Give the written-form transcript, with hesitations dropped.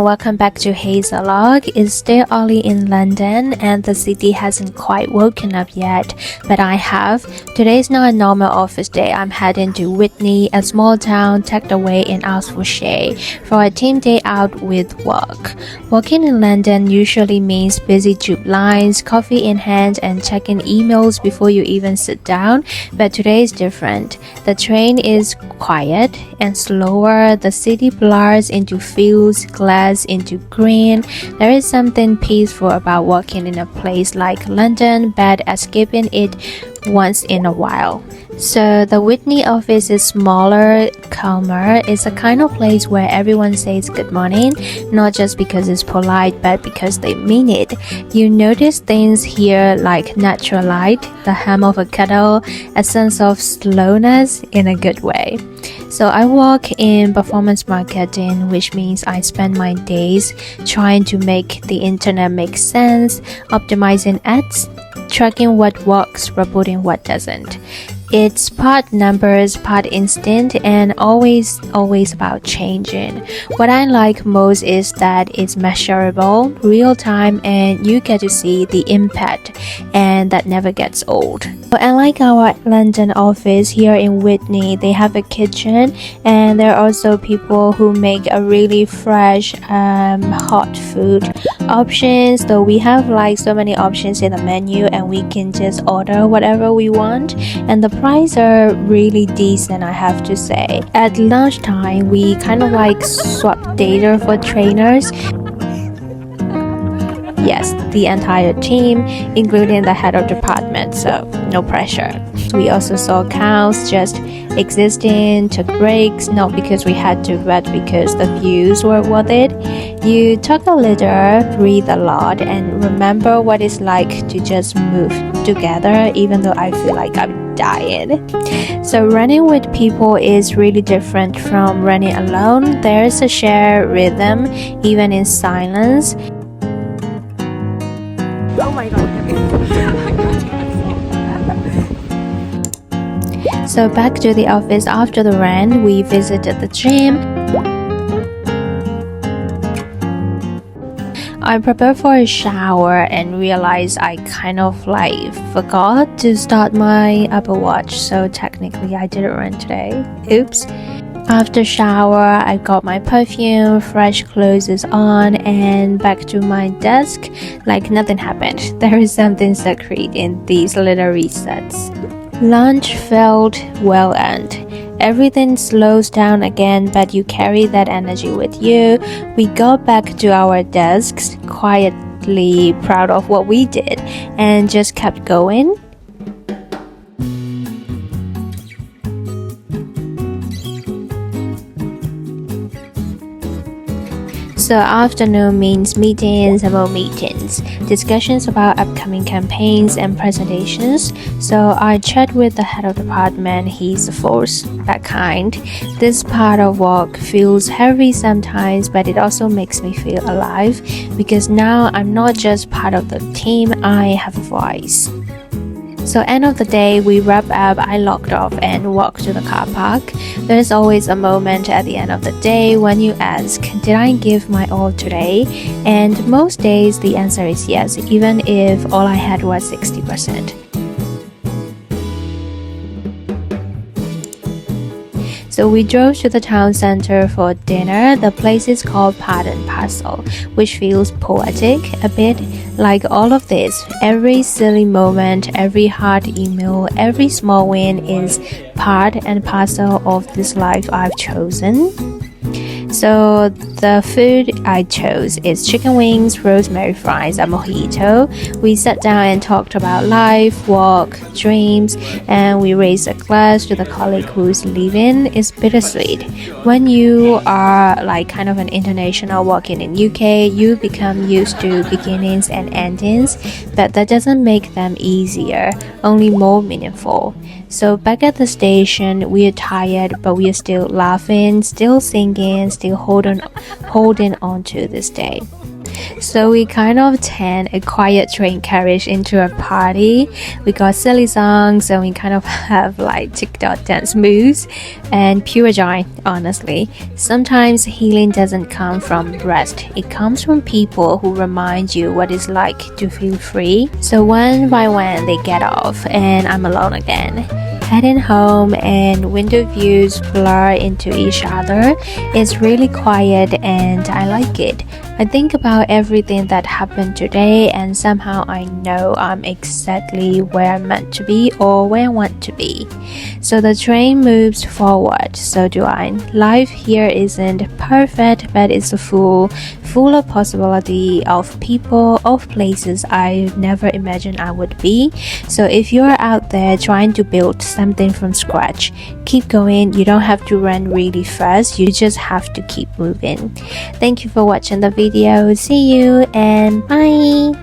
and welcome back to Hazelog. It's still early in London and the city hasn't quite woken up yet, but I have. Today's not a normal office day. I'm heading to Witney, a small town tucked away in Oxfordshire, for a team day out with work. Working in London usually means busy tube lines, coffee in hand, and checking emails before you even sit down, but today is different. The train is quiet and slower. The city blurs into fields, glass into green. There is something peaceful about walking in a place like London, but escaping it once in a while. So the Witney office is smaller, calmer. It's a kind of place where everyone says good morning, not just because it's polite, but because they mean it. You notice things here like natural light, the hum of a kettle, a sense of slowness in a good way. So I work in performance marketing, which means I spend my days trying to make the internet make sense, optimizing ads, tracking what works, reporting what doesn't. It's part numbers, part instinct, and always about changing. What I like most is that it's measurable, real time, and you get to see the impact, and that never gets old. But unlike our London office, here in Witney, they have a kitchen, and there are also people who make a really fresh, hot food options. So we have like so many options in the menu, and we can just order whatever we want, and the prices are really decent, I have to say. At lunchtime, we kind of like swap data for trainers. Yes, the entire team, including the head of department, so no pressure. We also saw cows just existing, took breaks, not because we had to, but because the views were worth it. You talk a little, breathe a lot, and remember what it's like to just move together, even though I feel like I'm dying. So running with people is really different from running alone. There's a shared rhythm, even in silence. Oh my god. So back to the office after the run, we visited the gym. I prepared for a shower and realized I kind of like forgot to start my Apple Watch, so technically I didn't run today. Oops. After shower, I got my perfume, fresh clothes is on, and back to my desk like nothing happened. There is something sacred in these little resets. Lunch felt well earned. Everything slows down again, but you carry that energy with you. We got back to our desks, quietly proud of what we did, and just kept going. So afternoon means meetings about meetings, discussions about upcoming campaigns and presentations. So I chat with the head of department. He's the force, that kind. This part of work feels heavy sometimes, but it also makes me feel alive because now I'm not just part of the team, I have a voice. So end of the day, we wrap up, I logged off and walked to the car park. There's always a moment at the end of the day when you ask, did I give my all today? And most days the answer is yes, even if all I had was 60%. So we drove to the town center for dinner. The place is called Part and Parcel, which feels poetic a bit. Like all of this, every silly moment, every hard email, every small win is part and parcel of this life I've chosen. So the food I chose is chicken wings, rosemary fries, and mojito. We sat down and talked about life, work, dreams, and we raised a glass to the colleague who's leaving. It's bittersweet. When you are like kind of an international working in UK, you become used to beginnings and endings, but that doesn't make them easier, only more meaningful. So back at the station, we are tired, but we are still laughing, still singing, still holding on to this day. So we kind of turned a quiet train carriage into a party. We got silly songs and we kind of have like TikTok dance moves and pure joy, honestly. Sometimes healing doesn't come from rest. It comes from people who remind you what it's like to feel free. So one by one they get off and I'm alone again. Heading home and window views blur into each other. It's really quiet and I like it. I think about everything that happened today and somehow I know I'm exactly where I'm meant to be or where I want to be. So the train moves forward, so do I. Life here isn't perfect, but it's full of possibility, of people, of places I never imagined I would be. So if you're out there trying to build something from scratch, keep going. You don't have to run really fast, you just have to keep moving. Thank you for watching the video. See you and bye.